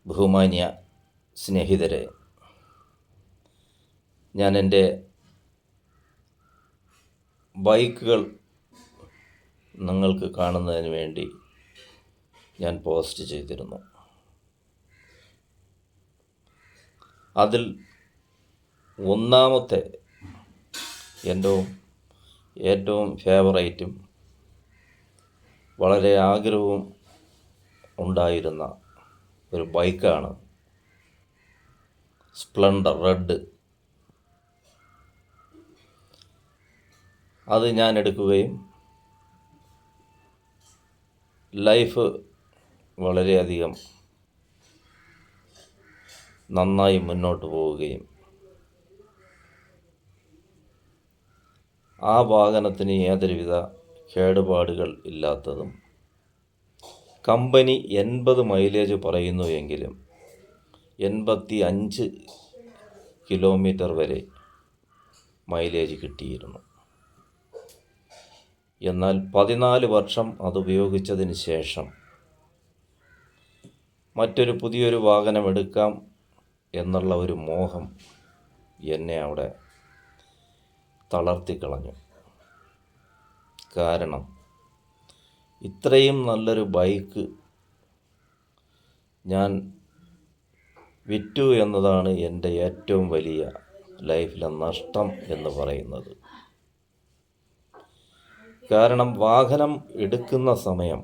ബഹുമാന്യ സ്നേഹിതരെ, ഞാൻ എൻ്റെ ബൈക്കുകൾ നിങ്ങൾക്ക് കാണുന്നതിന് വേണ്ടി ഞാൻ പോസ്റ്റ് ചെയ്തിരുന്നു. അതിൽ ഒന്നാമത്തെ എൻ്റെ ഏറ്റവും ഫേവറേറ്റും വളരെ ആഗ്രഹവും ഉണ്ടായിരുന്ന ഒരു ബൈക്കാണ് സ്പ്ലെൻഡർ റെഡ്. അത് ഞാൻ എടുക്കുകയും ലൈഫ് വളരെയധികം നന്നായി മുന്നോട്ട് പോവുകയും ആ വാഹനത്തിന് യാതൊരുവിധ കേടുപാടുകൾ ഇല്ലാത്തതും, കമ്പനി 80 മൈലേജ് പറയുന്നു എങ്കിലും 85 കിലോമീറ്റർ വരെ മൈലേജ് കിട്ടിയിരുന്നു. എന്നാൽ 14 വർഷം അത് ഉപയോഗിച്ചതിന് ശേഷം പുതിയൊരു വാഹനം എടുക്കാം എന്നുള്ള ഒരു മോഹം എന്നെ അവിടെ തളർത്തിക്കളഞ്ഞു. കാരണം ഇത്രയും നല്ലൊരു ബൈക്ക് ഞാൻ വിറ്റു എന്നതാണ് എൻ്റെ ഏറ്റവും വലിയ ലൈഫിലെ നഷ്ടം എന്ന് പറയുന്നത്. കാരണം വാഹനം എടുക്കുന്ന സമയം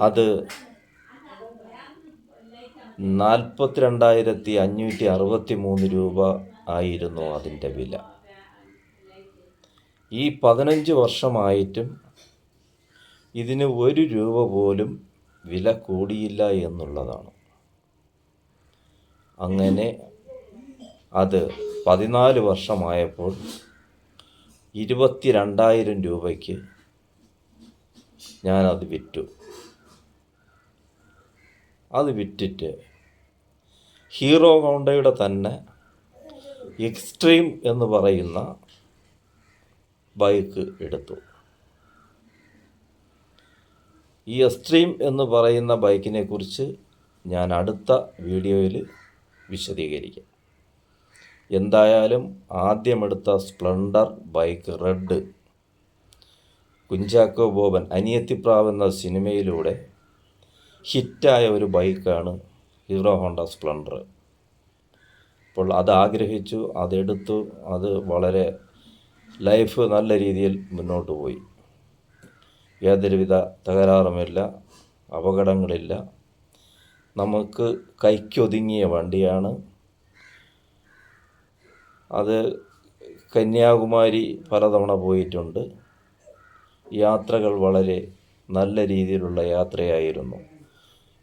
അത് 42,563 രൂപ ആയിരുന്നു അതിൻ്റെ വില. ഈ 15 വർഷമായിട്ടും ഇതിന് 1 രൂപ പോലും വില കൂടിയില്ല എന്നുള്ളതാണ്. അങ്ങനെ അത് 14 വർഷമായപ്പോൾ 22,000 രൂപയ്ക്ക് ഞാനത് വിറ്റു. അത് വിറ്റിട്ട് ഹീറോ ഹോണ്ടയുടെ തന്നെ എക്സ്ട്രീം എന്ന് പറയുന്ന ബൈക്ക് എടുത്തു. ഈ എക്സ്ട്രീം എന്ന് പറയുന്ന ബൈക്കിനെ കുറിച്ച് ഞാൻ അടുത്ത വീഡിയോയിൽ വിശദീകരിക്കാം. എന്തായാലും ആദ്യമെടുത്ത Splendor bike red Kunchacko Boban Aniyathipravu എന്ന സിനിമയിലൂടെ ഹിറ്റായ ഒരു ബൈക്കാണ് ഹീറോ ഹോണ്ട സ്പ്ലെൻഡർ. അപ്പോൾ അത് ആഗ്രഹിച്ചു, അതെടുത്തു. അത് വളരെ ലൈഫ് നല്ല രീതിയിൽ മുന്നോട്ട് പോയി. യാതൊരുവിധ തകരാറുമില്ല, അപകടങ്ങളില്ല. നമുക്ക് കൈക്കൊതുങ്ങിയ വണ്ടിയാണ്. അത് കന്യാകുമാരി പലതവണ പോയിട്ടുണ്ട്. യാത്രകൾ വളരെ നല്ല രീതിയിലുള്ള യാത്രയായിരുന്നു.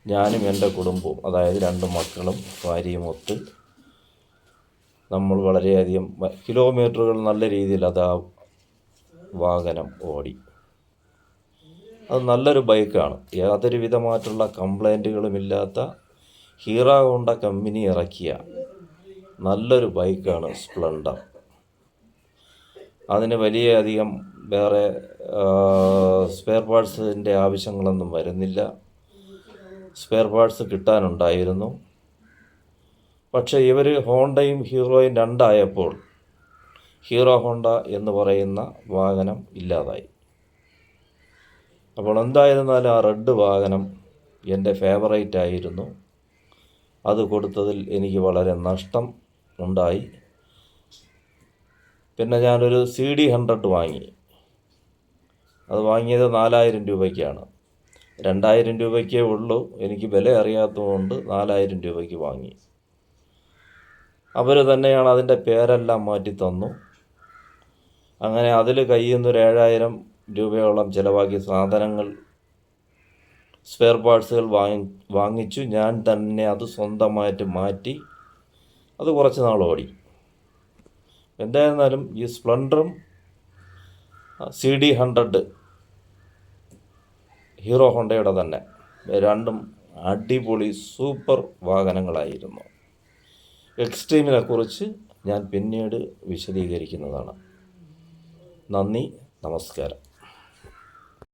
ഞാനും എൻ്റെ കുടുംബവും, അതായത് 2 മക്കളും ഭാര്യയും ഒത്ത് നമ്മൾ വളരെയധികം കിലോമീറ്ററുകൾ നല്ല രീതിയിൽ അത് ആ വാഹനം ഓടി. അത് നല്ലൊരു ബൈക്കാണ്. യാതൊരു വിധമായിട്ടുള്ള കംപ്ലൈൻറ്റുകളുമില്ലാത്ത ഹീറോ ഹോണ്ട കമ്പനി ഇറക്കിയ നല്ലൊരു ബൈക്കാണ് സ്പ്ലെൻഡർ. അതിന് വലിയധികം വേറെ സ്പെയർ പാർട്സിൻ്റെ ആവശ്യങ്ങളൊന്നും വരുന്നില്ല. സ്പെയർ പാർട്സ് കിട്ടാനുണ്ടായിരുന്നു. പക്ഷേ ഇവർ ഹോണ്ടയും ഹീറോയും രണ്ടായപ്പോൾ ഹീറോ ഹോണ്ട എന്ന് പറയുന്ന വാഹനം ഇല്ലാതായി. അപ്പോൾ എന്തായിരുന്നാലും ആ റെഡ് വാഹനം എൻ്റെ ഫേവറേറ്റ് ആയിരുന്നു. അത് കൊടുത്തതിൽ എനിക്ക് വളരെ നഷ്ടം ഉണ്ടായി. പിന്നെ ഞാനൊരു CD 100 വാങ്ങി. അത് വാങ്ങിയത് 4,000 രൂപയ്ക്കാണ്. 2,000 രൂപയ്ക്കേ ഉള്ളൂ. എനിക്ക് വില അറിയാത്തതുകൊണ്ട് 4,000 രൂപയ്ക്ക് വാങ്ങി. അവർ തന്നെയാണ് അതിൻ്റെ പേരെല്ലാം മാറ്റി തന്നു. അങ്ങനെ അതിൽ കയ്യിൽ നിന്ന് 7,000 രൂപയോളം ചിലവാക്കി സാധനങ്ങൾ, സ്പെയർ പാർട്സുകൾ വാങ്ങിച്ചു. ഞാൻ തന്നെ അത് സ്വന്തമായിട്ട് മാറ്റി. അത് കുറച്ച് നാൾ ഓടി. എന്തായിരുന്നാലും ഈ സ്പ്ലെൻഡറും CD 100 ഹീറോ ഹോണ്ടയുടെ തന്നെ രണ്ടും അടിപൊളി സൂപ്പർ വാഹനങ്ങളായിരുന്നു. എക്സ്ട്രീമിനെ കുറിച്ച് ഞാൻ പിന്നീട് വിശദീകരിക്കുന്നതാണ്. നന്ദി, നമസ്കാരം.